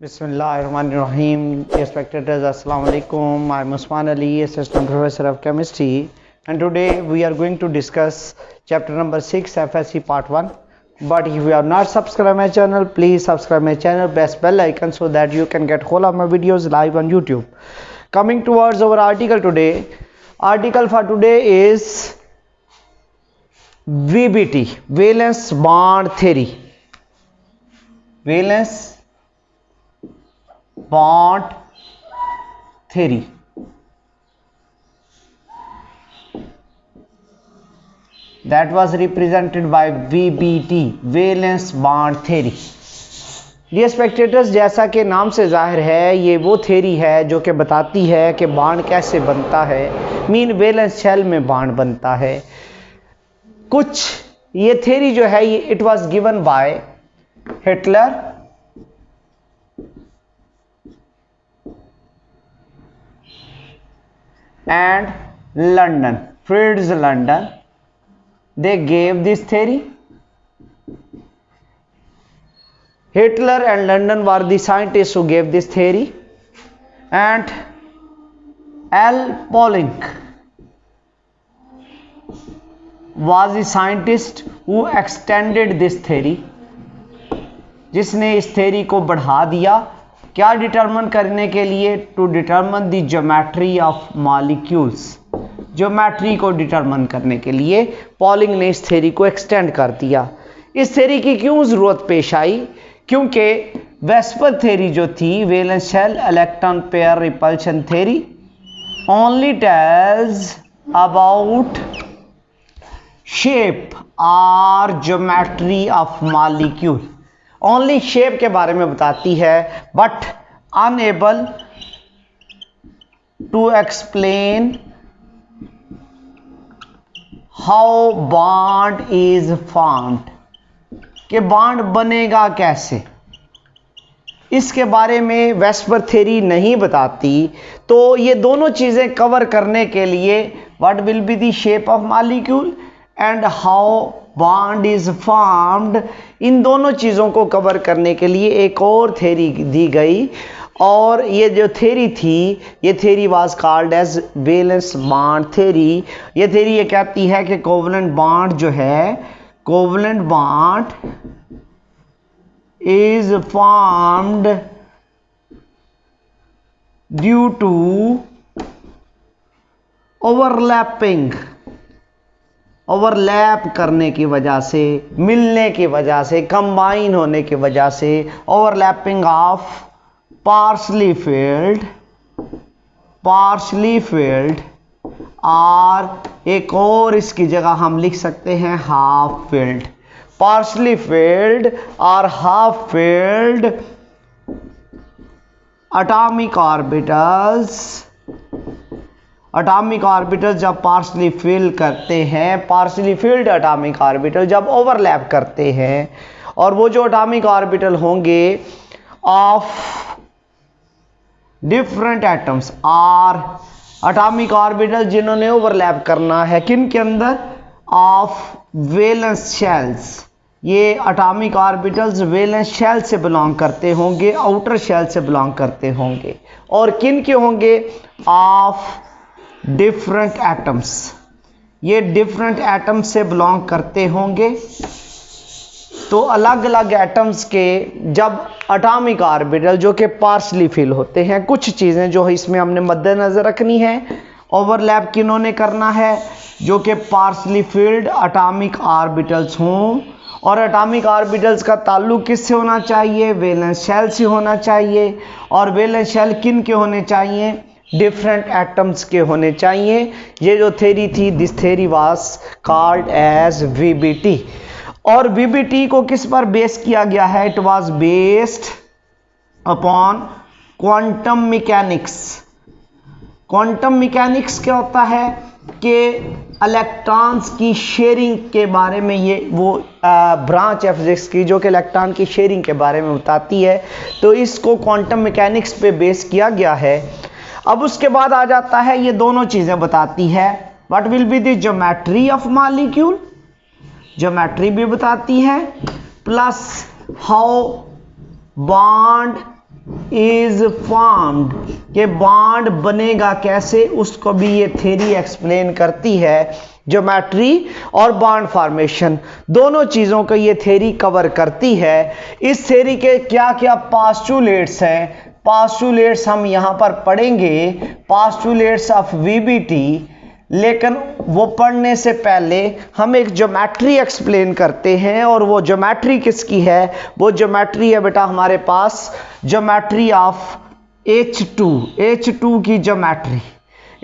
Bismillahirrahmanirrahim. Dear spectators, Assalamu alaikum. I am Usman Ali, Assistant Professor of Chemistry, and today we are going to discuss chapter number 6 FSC part 1. But if you have not subscribed my channel, please subscribe my channel, press bell icon so that you can get whole of my videos live on YouTube. Coming towards our article today, article for today is VBT, valence bond theory. Valence bond theory. That was represented by VBT, valence bond theory. Dear spectators, जैसा कि नाम से जाहिर है, ये वो theory है जो कि बताती है कि बॉन्ड कैसे बनता है, मीन वैलेंस शेल में बॉन्ड बनता है। कुछ ये थ्योरी जो है ये it was given by Hitler and London, Fritz London, they gave this theory. Hitler and London were the scientists who gave this theory, and L. Pauling was the scientist who extended this theory, जिसने इस theory को बढ़ा दिया। क्या determine करने के लिए? To determine the geometry of molecules, geometry को डिटरमिन करने के लिए पॉलिंग ने इस थ्योरी को एक्सटेंड कर दिया। इस थ्योरी की क्यों जरूरत पेश आई? क्योंकि वेस्पर थ्योरी जो थी, valence shell electron pair repulsion theory, only tells about shape और geometry of molecule, only shape के बारे में बताती है, but unable to explain how bond is formed, कि बॉन्ड बनेगा कैसे, इसके बारे में वेस्पर थ्योरी नहीं बताती। तो ये दोनों चीजें कवर करने के लिए what will be the shape of molecule and how bond is formed, इन दोनों चीज़ों को कवर करने के लिए एक और थ्योरी दी गई, और ये जो थ्योरी थी, ये theory was called as valence bond theory. ये थ्योरी ये कहती है कि कोवलेंट बॉन्ड जो है, covalent bond is formed due to overlapping, overlap करने की वजह से, मिलने की वजह से, कंबाइन होने की वजह से, ओवरलैपिंग ऑफ पार्शली फील्ड, और एक और इसकी जगह हम लिख सकते हैं हाफ फील्ड। पार्शली फील्ड और हाफ फील्ड एटॉमिक ऑर्बिटल्स जब पार्शली फिल करते हैं, पार्शली फिल्ड एटॉमिक ऑर्बिटल जब ओवरलैप करते हैं, और वो जो एटॉमिक ऑर्बिटल होंगे ऑफ डिफरेंट एटम्स, और एटॉमिक ऑर्बिटल जिन्होंने ओवरलैप करना है किन के अंदर? Of valence shells. ये एटॉमिक ऑर्बिटल्स वैलेंस शेल से बिलोंग करते होंगे, आउटर शेल से बिलोंग करते होंगे, और किन के होंगे? Of different atoms. ये डिफरेंट एटम्स से बिलोंग करते होंगे। तो अलग अलग एटम्स के जब एटॉमिक ऑर्बिटल जो कि पार्शली फिल होते हैं, कुछ चीज़ें जो इसमें हमने मद्देनजर रखनी है, ओवरलैप किन्होंने करना है? जो कि पार्शली फिल्ड एटॉमिक ऑर्बिटल्स हों, और एटॉमिक ऑर्बिटल्स का ताल्लुक किससे होना चाहिए? वैलेंस शेल से होना चाहिए, और वैलेंस शेल किन के होने चाहिए? डिफरेंट एटम्स के होने चाहिए। ये जो थ्योरी थी, this theory was called as VBT। और VBT को किस पर बेस किया गया है? It was based upon quantum mechanics. Quantum mechanics क्या होता है? कि इलेक्ट्रॉन्स की शेयरिंग के बारे में, ये वो ब्रांच है फिजिक्स की जो कि इलेक्ट्रॉन की शेयरिंग के बारे में बताती है। तो इसको क्वांटम मैकेनिक्स पे बेस किया गया है। अब उसके बाद आ जाता है, ये दोनों चीजें बताती है, what will be the geometry of molecule, geometry भी बताती है, plus how bond is formed, के बॉन्ड बनेगा कैसे, उसको भी ये थ्योरी एक्सप्लेन करती है। ज्योमेट्री और बॉन्ड फॉर्मेशन दोनों चीज़ों को ये थ्योरी कवर करती है। इस थ्योरी के क्या क्या पास्टुलेट्स हैं, पास्टुलेट्स हम यहाँ पर पढ़ेंगे, पास्टुलेट्स ऑफ वीबीटी। लेकिन वो पढ़ने से पहले हम एक ज्योमेट्री एक्सप्लेन करते हैं, और वो ज्योमेट्री किसकी है, वो ज्योमेट्री है बेटा हमारे पास ज्योमेट्री ऑफ H2 की ज्योमेट्री।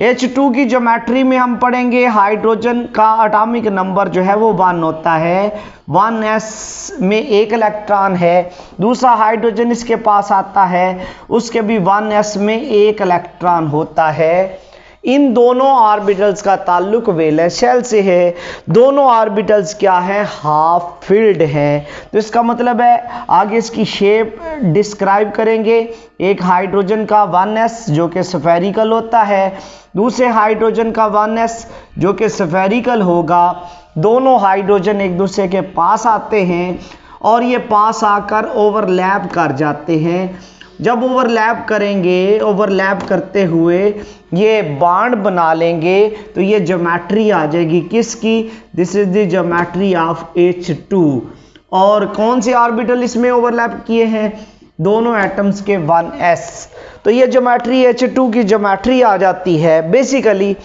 H2 की ज्योमेट्री में हम पढ़ेंगे हाइड्रोजन का एटॉमिक नंबर जो है वो 1 होता है, 1s में 1 इलेक्ट्रॉन है। दूसरा हाइड्रोजन इसके पास आता है, उसके भी 1s में 1 इलेक्ट्रॉन होता है। इन दोनों ऑर्बिटल्स का ताल्लुक वैलेंस शेल से है। दोनों ऑर्बिटल्स क्या हैं, हाफ फिल्ड हैं। तो इसका मतलब है आगे इसकी शेप डिस्क्राइब करेंगे। एक हाइड्रोजन का 1s जो कि स्फेरिकल होता है, दूसरे हाइड्रोजन का 1s जो कि स्फेरिकल होगा। दोनों हाइड्रोजन एक दूसरे के पास आते हैं और ये पास आकर ओवरलैप कर जाते हैं। जब ओवरलैप करेंगे, ओवरलैप करते हुए ये बॉन्ड बना लेंगे, तो ये ज्योमेट्री आ जाएगी किसकी, this is the geometry of H2। और कौन से ऑर्बिटल इसमें ओवरलैप किए हैं, दोनों एटम्स के 1s। तो ये ज्योमेट्री H2 की ज्योमेट्री आ जाती है। बेसिकली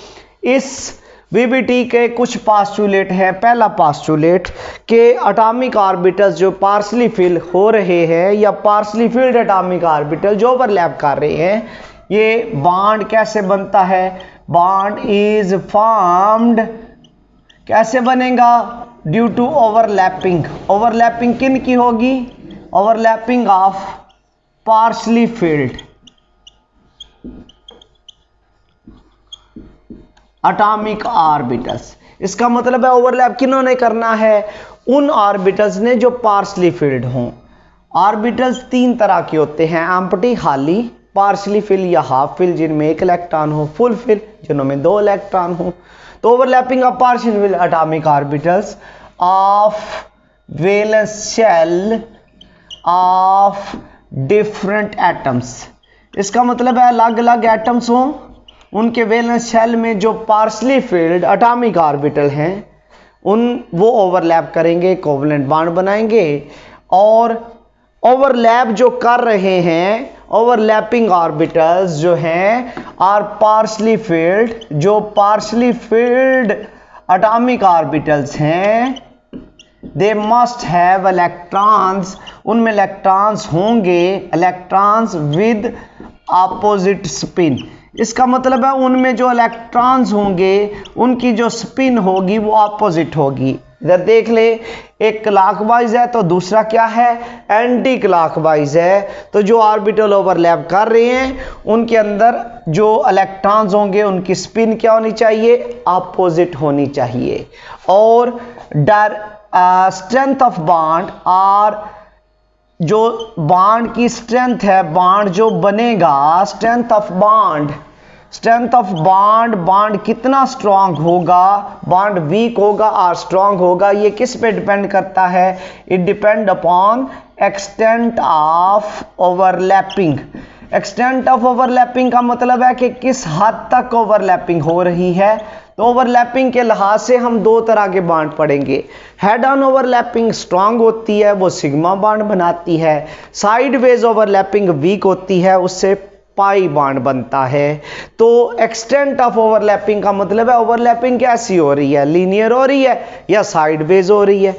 इस वीबीटी के कुछ पास्टुलेट है। पहला पास्टुलेट के एटॉमिक ऑर्बिटल्स जो पार्शली फिल हो रहे हैं या पार्शली फिल्ड एटॉमिक ऑर्बिटल जो ओवरलैप कर रहे हैं, ये बॉन्ड कैसे बनता है, बॉन्ड इज फॉर्म्ड कैसे बनेगा, ड्यू टू ओवरलैपिंग। ओवरलैपिंग किन की होगी, overlapping of partially field atomic orbitals. इसका मतलब है ओवरलैप किन्होंने करना है, उन ऑर्बिटल्स ने जो पार्शली फिल्ड हों। ऑर्बिटल्स 3 तरह के होते हैं, एम्प्टी खाली, पार्शली फिल या हाफ फिल जिनमें 1 इलेक्ट्रॉन हो, फुल फिल जिनमें 2 इलेक्ट्रॉन हो। तो overlapping of partially fill atomic orbitals of valence shell of different atoms. इसका मतलब है अलग अलग एटम्स हों, उनके वैलेंस शेल में जो पार्शली फिल्ड एटॉमिक ऑर्बिटल हैं उन वो ओवरलैप करेंगे, कोवलेंट बॉन्ड बनाएंगे। और ओवरलैप जो कर रहे हैं, ओवरलैपिंग ऑर्बिटल्स जो हैं आर पार्शली फिल्ड, जो पार्शली फिल्ड एटॉमिक ऑर्बिटल्स हैं दे मस्ट हैव इलेक्ट्रॉन्स, उनमें इलेक्ट्रॉन्स होंगे, इलेक्ट्रॉन्स विद अपोजिट स्पिन। इसका मतलब है उनमें जो इलेक्ट्रॉन्स होंगे उनकी जो स्पिन होगी वो अपोजिट होगी। इधर देख ले, एक क्लॉकवाइज है तो दूसरा क्या है, एंटी क्लॉकवाइज है। तो जो ऑर्बिटल ओवरलैप कर रहे हैं उनके अंदर जो इलेक्ट्रॉन्स होंगे उनकी स्पिन क्या होनी चाहिए, अपोजिट होनी चाहिए। और स्ट्रेंथ ऑफ बॉन्ड, और जो बॉन्ड की स्ट्रेंथ है, बॉन्ड जो बनेगा, strength of bond, strength of bond, bond कितना स्ट्रांग होगा, बॉन्ड वीक होगा और स्ट्रांग होगा, ये किस पे डिपेंड करता है, it depend upon extent of overlapping. Extent of overlapping का मतलब है कि किस हद तक ओवरलैपिंग हो रही है। तो ओवरलैपिंग के लिहाज से हम 2 तरह के बॉन्ड पढ़ेंगे। हेड ऑन ओवरलैपिंग स्ट्रांग होती है, वो सिग्मा बॉन्ड बनाती है। साइडवेज ओवरलैपिंग वीक होती है, उससे पाई बॉन्ड बनता है। तो एक्सटेंट ऑफ ओवरलैपिंग का मतलब है ओवरलैपिंग कैसी हो रही है, लीनियर हो रही है या साइडवेज हो रही है।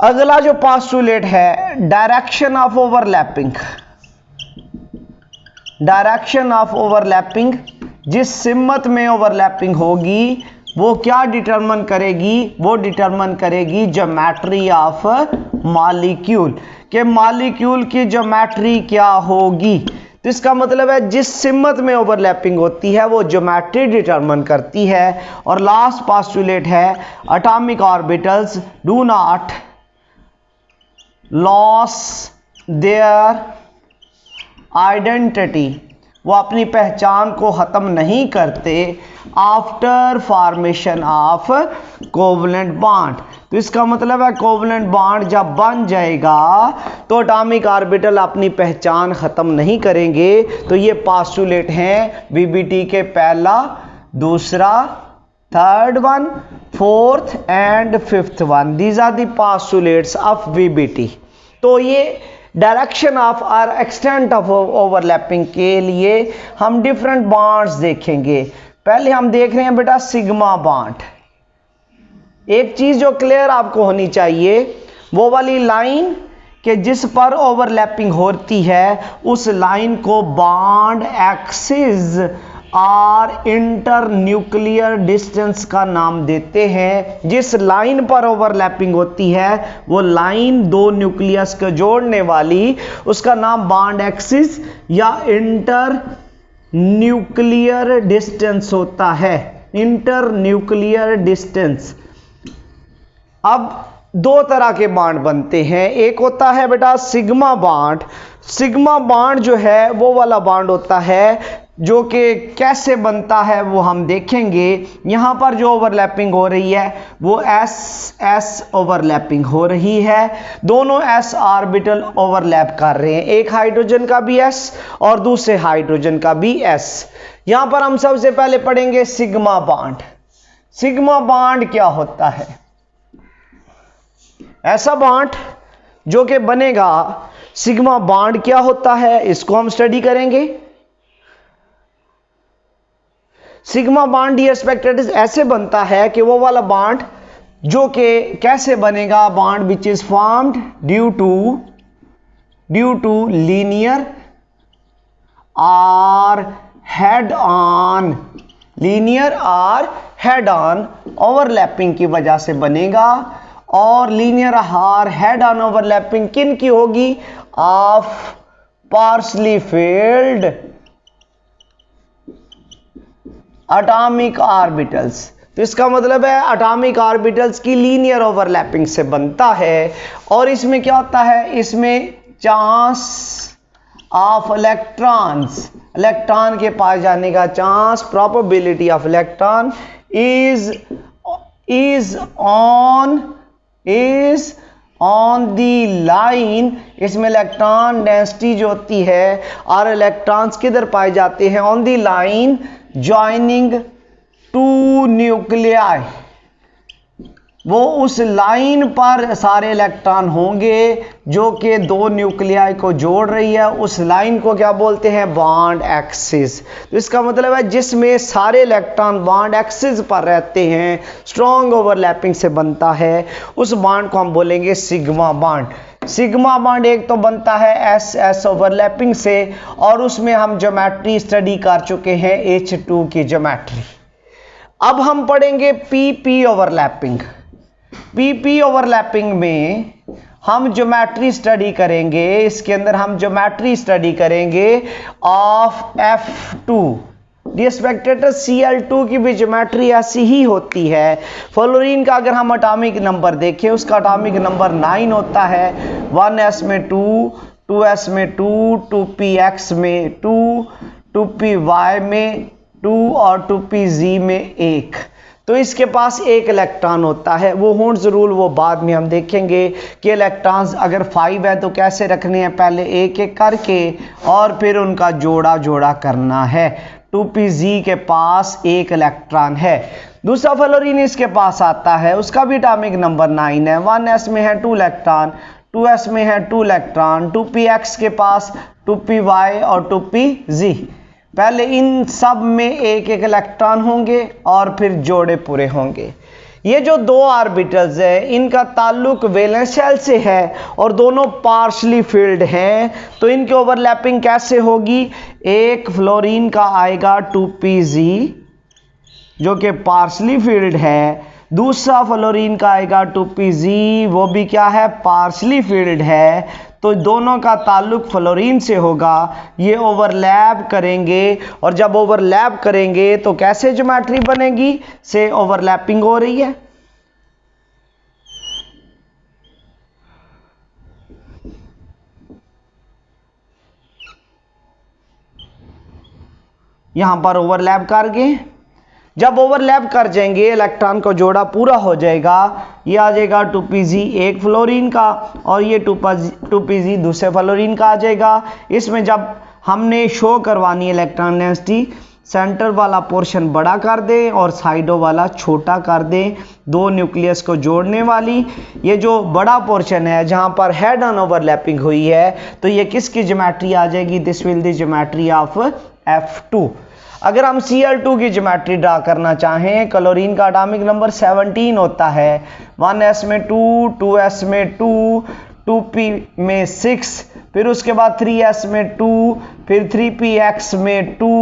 अगला जो पास्टुलेट है, direction of overlapping. Direction of overlapping, जिस सिमत में ओवरलैपिंग होगी वो क्या डिटरमिन करेगी, वो डिटरमिन करेगी ज्योमेट्री ऑफ मॉलिक्यूल, के मॉलिक्यूल की ज्योमेट्री क्या होगी। तो इसका मतलब है जिस सिमत में ओवरलैपिंग होती है वो ज्योमेट्री डिटरमिन करती है। और लास्ट पास्टुलेट है, atomic orbitals do not loss their identity, वो अपनी पहचान को ख़त्म नहीं करते after formation of covalent bond. तो इसका मतलब है कोवलेंट बॉन्ड जब बन जाएगा तो एटॉमिक ऑर्बिटल अपनी पहचान ख़त्म नहीं करेंगे। तो ये पोस्टुलेट हैं वीबीटी के, पहला, दूसरा, third one, fourth and fifth one. These are the postulates of VBT. तो ये डायरेक्शन ऑफ और एक्सटेंट ऑफ ओवरलैपिंग के लिए हम डिफरेंट बॉन्ड्स देखेंगे। पहले हम देख रहे हैं बेटा सिग्मा बॉन्ड। एक चीज जो क्लियर आपको होनी चाहिए, वो वाली लाइन कि जिस पर ओवरलैपिंग होती है उस लाइन को बॉन्ड एक्सिस और इंटर न्यूक्लियर डिस्टेंस का नाम देते हैं। जिस लाइन पर ओवरलैपिंग होती है वो लाइन दो न्यूक्लियस को जोड़ने वाली, उसका नाम बॉन्ड एक्सिस या इंटर न्यूक्लियर डिस्टेंस होता है। Inter nuclear distance. अब दो तरह के बॉन्ड बनते हैं। एक होता है बेटा सिग्मा बॉन्ड। सिग्मा बॉन्ड जो है वो वाला बॉन्ड होता है जो कि कैसे बनता है वो हम देखेंगे। यहां पर जो ओवरलैपिंग हो रही है वो एस एस ओवरलैपिंग हो रही है। दोनों एस ऑर्बिटल ओवरलैप कर रहे हैं, एक हाइड्रोजन का भी एस और दूसरे हाइड्रोजन का भी एस। यहां पर हम सबसे पहले पढ़ेंगे सिग्मा बॉन्ड। सिग्मा बॉन्ड क्या होता है? ऐसा बॉन्ड जो कि बनेगा। सिग्मा बॉन्ड क्या होता है इसको हम स्टडी करेंगे। सिग्मा बॉन्ड डियर स्पेक्टेटर्स ऐसे बनता है कि वो वाला बॉन्ड जो कि कैसे बनेगा, bond which is formed due to linear और हेड ऑन, लीनियर और हेड ऑन ओवरलैपिंग की वजह से बनेगा। और लीनियर और हेड ऑन ओवरलैपिंग किन की होगी? Of partially field atomic orbitals. तो इसका मतलब है एटॉमिक ऑर्बिटल्स की लीनियर ओवरलैपिंग से बनता है। और इसमें क्या होता है? इसमें चांस ऑफ इलेक्ट्रॉन्स, इलेक्ट्रॉन के पास जाने का chance, probability of electron is on the line. इसमें इलेक्ट्रॉन डेंसिटी जो होती है और इलेक्ट्रॉन्स किधर पाए जाते हैं? On the line joining two nuclei. वो उस लाइन पर सारे इलेक्ट्रॉन होंगे जो कि दो न्यूक्लियाई को जोड़ रही है। उस लाइन को क्या बोलते हैं? Bond axis. तो इसका मतलब है जिसमें सारे इलेक्ट्रॉन बॉन्ड एक्सिस पर रहते हैं, स्ट्रॉन्ग ओवरलैपिंग से बनता है, उस बॉन्ड को हम बोलेंगे सिग्मा बॉन्ड। सिग्मा बॉन्ड एक तो बनता है एस एस ओवरलैपिंग से, और उसमें हम ज्योमेट्री स्टडी कर चुके हैं, H2 की ज्योमेट्री। अब हम पढ़ेंगे PP ओवरलैपिंग। PP ओवरलैपिंग में हम ज्योमेट्री स्टडी करेंगे। इसके अंदर हम ज्योमेट्री स्टडी करेंगे of F2। Dear spectator Cl2 की भी ज्योमेट्री ऐसी ही होती है। फ्लोरीन का अगर हम एटॉमिक नंबर देखें, उसका एटॉमिक नंबर 9 होता है। 1s में 2, 2s में 2, 2px में 2, 2py में 2 और 2pz में 1। तो इसके पास एक इलेक्ट्रॉन होता है। वो होन्स रूल वो बाद में हम देखेंगे कि इलेक्ट्रॉन्स अगर 5 है तो कैसे रखने हैं, पहले एक एक करके और फिर उनका जोड़ा जोड़ा करना है। 2pz के पास एक इलेक्ट्रॉन है। दूसरा फ्लोरीन इसके पास आता है, उसका भी एटॉमिक नंबर 9 है। 1s में है 2 इलेक्ट्रॉन, 2s में है 2 इलेक्ट्रॉन, 2px के पास 2py और 2pz। पहले इन सब में एक एक इलेक्ट्रॉन होंगे और फिर जोड़े पूरे होंगे। ये जो दो ऑर्बिटल्स है इनका ताल्लुक वैलेंस शेल से है और दोनों पार्शली फील्ड हैं। तो इनकी ओवरलैपिंग कैसे होगी? एक फ्लोरीन का आएगा 2pz जो कि पार्शली फील्ड है, दूसरा फ्लोरीन का आएगा 2pz, वो भी क्या है? पार्शली फील्ड है। तो दोनों का ताल्लुक फ्लोरीन से होगा। ये ओवरलैप करेंगे और जब ओवरलैप करेंगे तो कैसे ज्योमेट्री बनेगी? से ओवरलैपिंग हो रही है। यहाँ पर ओवरलैप करके, जब ओवरलैप कर जाएंगे इलेक्ट्रॉन का जोड़ा पूरा हो जाएगा। ये आ जाएगा 2pz एक फ्लोरीन का और ये 2pz दूसरे फ्लोरीन का आ जाएगा। इसमें जब हमने शो करवानी है इलेक्ट्रॉन डेंसिटी, सेंटर वाला पोर्शन बड़ा कर दें और साइडों वाला छोटा कर दें, दो न्यूक्लियस को जोड़ने वाली। ये जो बड़ा पोर्शन है जहां पर हेड ऑन ओवरलैपिंग हुई है, तो ये किसकी ज्योमेट्री आ जाएगी? This will the geometry of F2। अगर हम Cl2 की ज्योमेट्री ड्रा करना चाहें, क्लोरीन का एटॉमिक नंबर 17 होता है, 1s में 2, 2s में 2, 2p में 6, फिर उसके बाद 3s में 2, फिर 3px में 2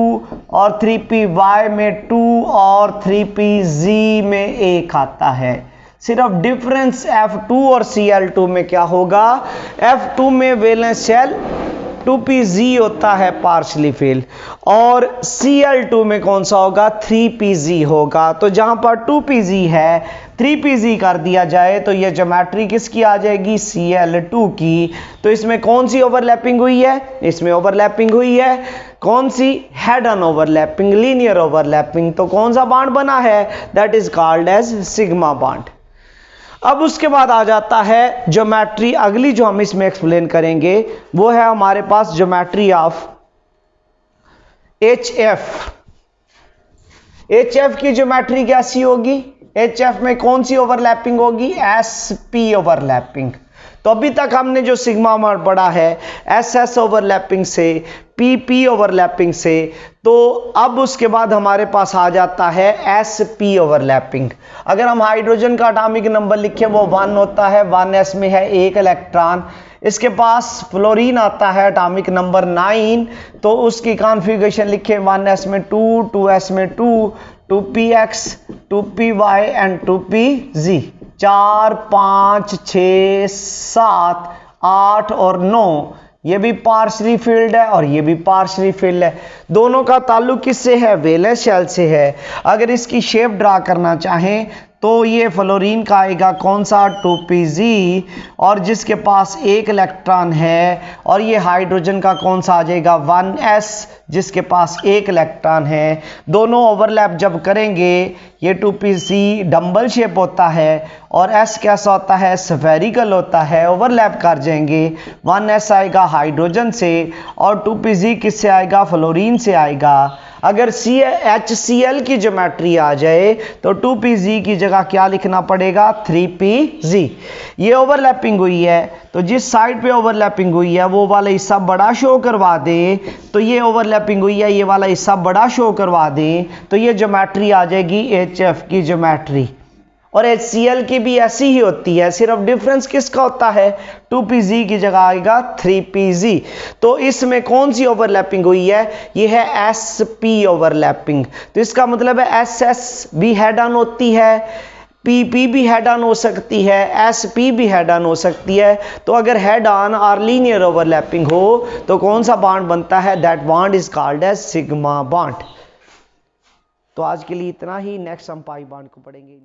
और 3py में 2 और 3pz में 1 आता है। सिर्फ डिफरेंस F2 और Cl2 में क्या होगा? F2 में वैलेंस शेल 2pz होता है पार्शली फिल, और Cl2 में कौन सा होगा? 3pz होगा। तो जहां पर 2pz है 3pz कर दिया जाए तो ये ज्योमेट्री किसकी आ जाएगी? Cl2 की। तो इसमें कौन सी ओवरलैपिंग हुई है? इसमें ओवरलैपिंग हुई है कौन सी? Head on overlapping, linear overlapping. तो कौन सा बॉन्ड बना है? That is called as sigma bond. अब उसके बाद आ जाता है ज्योमेट्री, अगली जो हम इसमें एक्सप्लेन करेंगे वो है हमारे पास ज्योमेट्री ऑफ HF। HF की ज्योमेट्री कैसी होगी? HF में कौन सी ओवरलैपिंग होगी? SP overlapping. तो अभी तक हमने जो सिग्मा बॉन्ड पढ़ा है SS ओवरलैपिंग से, PP ओवरलैपिंग से, तो अब उसके बाद हमारे पास आ जाता है SP ओवरलैपिंग। अगर हम हाइड्रोजन का एटॉमिक नंबर लिखें वो 1 होता है, 1s में है 1 इलेक्ट्रॉन। इसके पास फ्लोरीन आता है एटॉमिक नंबर 9, तो उसकी कॉन्फ़िगरेशन लिखें 1s में 2, 2s में 2, 2px, 2py एंड 2pz। 4, 5, 6, 7, 8 और 9 ये भी पार्शली फील्ड है और ये भी पार्शली फील्ड है। दोनों का ताल्लुक किससे है? वैलेंस शेल से है। अगर इसकी शेप ड्रा करना चाहें तो ये फ्लोरीन का आएगा कौन सा? 2pz, और जिसके पास 1 इलेक्ट्रॉन है, और ये हाइड्रोजन का कौन सा आ जाएगा? 1s, जिसके पास 1 इलेक्ट्रॉन है। दोनों ओवरलैप जब करेंगे ये 2pz डंबल शेप होता है और s कैसा होता है? स्फेरिकल होता है। ओवरलैप कर जाएंगे, 1s आएगा हाइड्रोजन से और 2pz किससे आएगा? फ्लोरीन से आएगा। अगर HCl की ज्योमेट्री आ जाए तो 2pz की जगह क्या लिखना पड़ेगा? 3pz। ये ओवरलैपिंग हुई है तो जिस साइड पे ओवरलैपिंग हुई है वो वाला हिस्सा बड़ा शो करवा दे, तो ये ओवरलैपिंग हुई है, ये वाला हिस्सा बड़ा शो करवा दें, तो ये ज्योमेट्री आ जाएगी HF की ज्योमेट्री। और HCl की भी ऐसी ही होती है, सिर्फ डिफरेंस किसका होता है? 2pz की जगह आएगा 3pz। तो इसमें कौन सी ओवरलैपिंग हुई है? ये है SP ओवरलैपिंग। तो इसका मतलब है SS भी हेड ऑन होती है, PP भी हेड ऑन हो सकती है, SP भी हेड ऑन हो सकती है। तो अगर हेड ऑन और लीनियर ओवरलैपिंग हो तो कौन सा बॉन्ड बनता है? That bond is called as sigma bond. तो आज के लिए इतना ही, नेक्स्ट हम पाई बॉन्ड को पढ़ेंगे।